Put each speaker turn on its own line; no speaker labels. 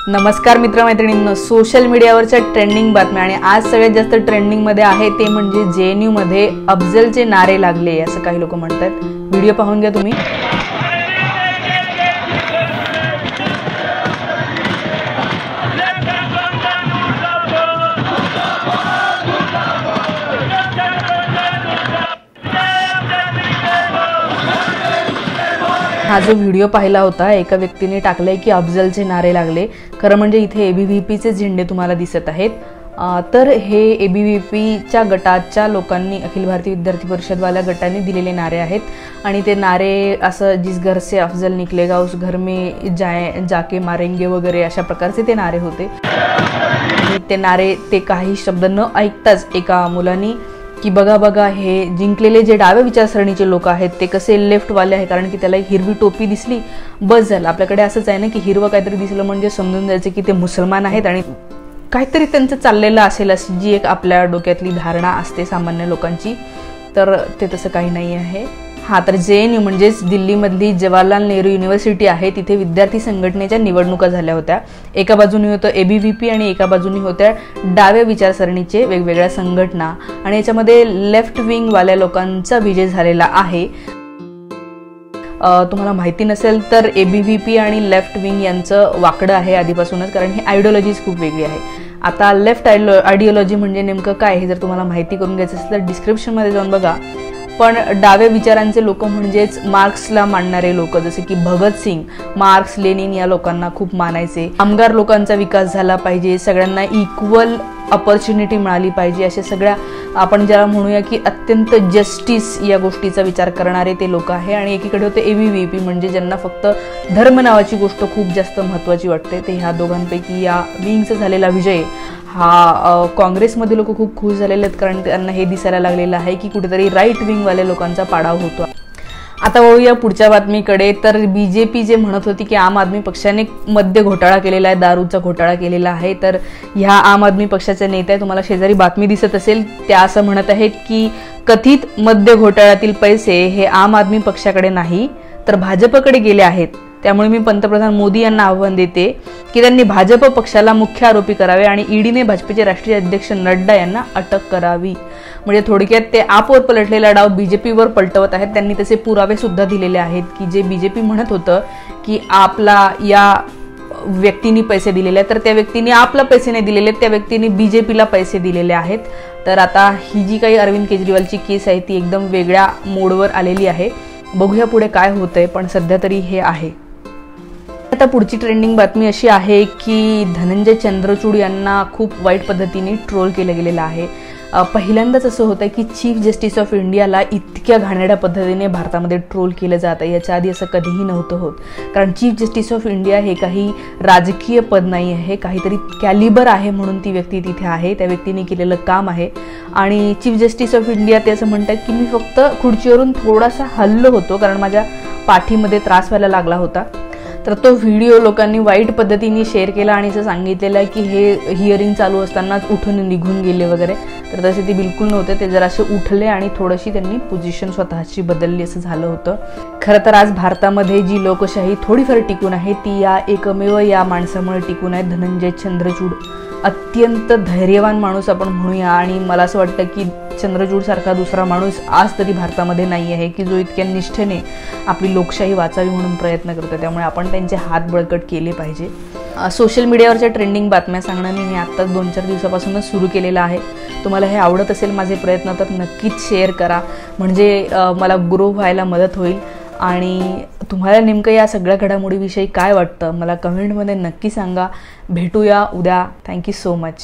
नमस्कार मित्रमैत्रिणींनो, social मीडियावरच्या trending बातम्या आणि आज सगळ्यात जास्त ट्रेंडिंग मध्ये आहे ते म्हणजे JNU मध्ये अफजलचे नारे लागले असं काही लोक म्हणतात। व्हिडिओ पाहून घ्या तुम्ही। हा जो व्हिडिओ पाहिला होता एका व्यक्तीने टाकलाय की अफजलचे नारे लागले। खरं म्हणजे इथे ABVP चे झेंडे तुम्हाला दिसत आहेत। तर हे ABVP च्या गटाच्या लोकांनी अखिल भारतीय विद्यार्थी परिषद वाल्या गटाने दिलेले नारे आहेत आणि ते नारे असं जिस घर से अफजल निकलेगा उस घर में जाके मारेंगे वगैरे अशा प्रकारचे ते नारे होते। ते नारे ते काही शब्द न ऐकताच एका मुलांनी की बघा बघा हे जिंकलेले जे डाव्या विचारसरणीचे लोक आहेत ते कसे लेफ्ट वाले आहे, कारण की त्याला हिरवी टोपी दिसली बस झालं। आपल्याकडे असंच आहे ना की हिरवं काहीतरी दिसलं म्हणजे समजून जायचं की ते मुसलमान आहेत आणि काहीतरी त्यांचं चाललेलं असेल अशी जी एक आपल्या डोक्यातली धारणा असते सामान्य लोकांची, तर ते तसं काही नाही आहे। हा तर JNU म्हणजेच दिल्लीमधली जवाहरलाल नेहरू युनिव्हर्सिटी आहे, तिथे विद्यार्थी संघटनेच्या निवडणुका झाल्या होत्या। एका बाजूने होतं ABVP आणि एका बाजूने होत्या डाव्या विचारसरणीचे वेगवेगळ्या संघटना आणि याच्यामध्ये लेफ्ट विंग वाल्या लोकांचा विजय झालेला आहे। तुम्हाला माहिती नसेल तर ABVP आणि लेफ्ट विंग यांचं वाकडं आहे आधीपासूनच, कारण ही आयडिओलॉजीज खूप वेगळी आहे। आता लेफ्ट आयडिओलॉजी म्हणजे नेमकं काय हे जर तुम्हाला माहिती करून घ्यायचं असेल तर डिस्क्रिप्शन मध्ये जाऊन बघा। पण डाव्या विचारांचे लोक म्हणजेच मार्क्सला मानणारे लोक जसे की भगत सिंग, मार्क्स, लेनिन या लोकांना खूप मानायचे। कामगार लोकांचा विकास झाला पाहिजे, सगळ्यांना इक्वल अपॉर्च्युनिटी मिळाली पाहिजे, अशा सगळ्या आपण ज्याला म्हणूया की अत्यंत जस्टिस या गोष्टीचा विचार करणारे ते लोक आहे। आणि एकीकडे होते ABVP म्हणजे ज्यांना फक्त धर्म नावाची गोष्ट खूप जास्त महत्त्वाची वाटते। ते ह्या दोघांपैकी या विंगचा झालेला विजय हा काँग्रेसमध्ये लोक खूप खुश झालेले आहेत, कारण त्यांना हे दिसायला लागलेलं आहे की कुठेतरी राईट विंग वाल्या लोकांचा पाडाव होतो। आता वळूया पुढच्या बातमीकडे। तर BJP जे म्हणत होती की आम आदमी पक्षाने मद्य घोटाळा केलेला आहे, दारूचा घोटाळा केलेला आहे, तर ह्या आम आदमी पक्षाचे नेते तुम्हाला शेजारी बातमी दिसत असेल त्या असं म्हणत आहेत की कथित मद्य घोटाळ्यातील पैसे हे आम आदमी पक्षाकडे नाही तर भाजपकडे गेले आहेत। त्यामुळे मी पंतप्रधान मोदी यांना आव्हान देते की त्यांनी भाजप पक्षाला मुख्य आरोपी करावे आणि ईडीने भाजपचे राष्ट्रीय अध्यक्ष नड्डा यांना अटक करावी। म्हणजे थोडक्यात ते आपवर पलटलेला डाव BJPवर पलटवत आहेत। त्यांनी तसे पुरावे सुद्धा दिलेले आहेत की जे BJP म्हणत होतं की आपला या व्यक्तीने पैसे दिलेले आहेत, तर त्या व्यक्तीने आपला पैसे नाही दिलेले, त्या व्यक्तीने BJPला पैसे दिलेले आहेत। तर आता ही जी काही अरविंद केजरीवालची केस आहे ती एकदम वेगळ्या मोडवर आलेली आहे। बघूया पुढे काय होतंय, पण सध्या तरी हे आहे। आता पुढची ट्रेंडिंग बातमी अशी आहे की धनंजय चंद्रचूड यांना खूप वाईट पद्धतीने ट्रोल केलं गेलेलं आहे। पहिल्यांदाच असं होतं की चीफ जस्टिस ऑफ इंडियाला इतक्या घाणेरड्या पद्धतीने भारतामध्ये ट्रोल केलं जातं, याच्या आधी असं कधीही नव्हतं होत। कारण चीफ जस्टिस ऑफ इंडिया हे काही राजकीय पद नाही आहे, काहीतरी कॅलिबर आहे म्हणून ती व्यक्ती तिथे आहे, त्या व्यक्तीने केलेलं काम आहे। आणि चीफ जस्टिस ऑफ इंडिया ते असं म्हणतात की मी फक्त खुर्चीवरून थोडासा हललो होतो कारण माझ्या पाठीमध्ये त्रास व्हायला लागला होता। तर तो व्हिडिओ लोकांनी वाईट पद्धतीने शेअर केला आणि असं सांगितलेलं आहे की हे हिअरिंग चालू असतानाच उठून निघून गेले वगैरे, तर तसे ते बिलकुल नव्हते। ते जरा असे उठले आणि थोडीशी त्यांनी पोझिशन स्वतःची बदलली असं झालं होतं। खरं तर आज भारतामध्ये जी लोकशाही थोडीफार टिकून आहे ती या एकमेव या माणसामुळे टिकून आहे, धनंजय चंद्रचूड। अत्यंत धैर्यवान माणूस आपण म्हणूया आणि मला असं वाटतं की चंद्रचूड सारखा दुसरा माणूस आज तरी भारतामध्ये नाही आहे की जो इतक्या निष्ठेने आपली लोकशाही वाचावी म्हणून प्रयत्न करतो। त्यामुळे आपण त्यांचे हात बळकट केले पाहिजे। सोशल मीडियावरच्या ट्रेंडिंग बातम्या सांगणं मी आत्ताच 2-4 दिवसापासूनच सुरू केलेलं आहे। तुम्हाला हे आवडत असेल माझे प्रयत्न तर नक्कीच शेअर करा, म्हणजे मला ग्रो व्हायला मदत होईल। आणि तुम्हाला नेमकं या सगळ्या घडामोडीविषयी काय वाटतं मला कमेंटमध्ये नक्की सांगा। भेटूया उद्या। Thank you so much.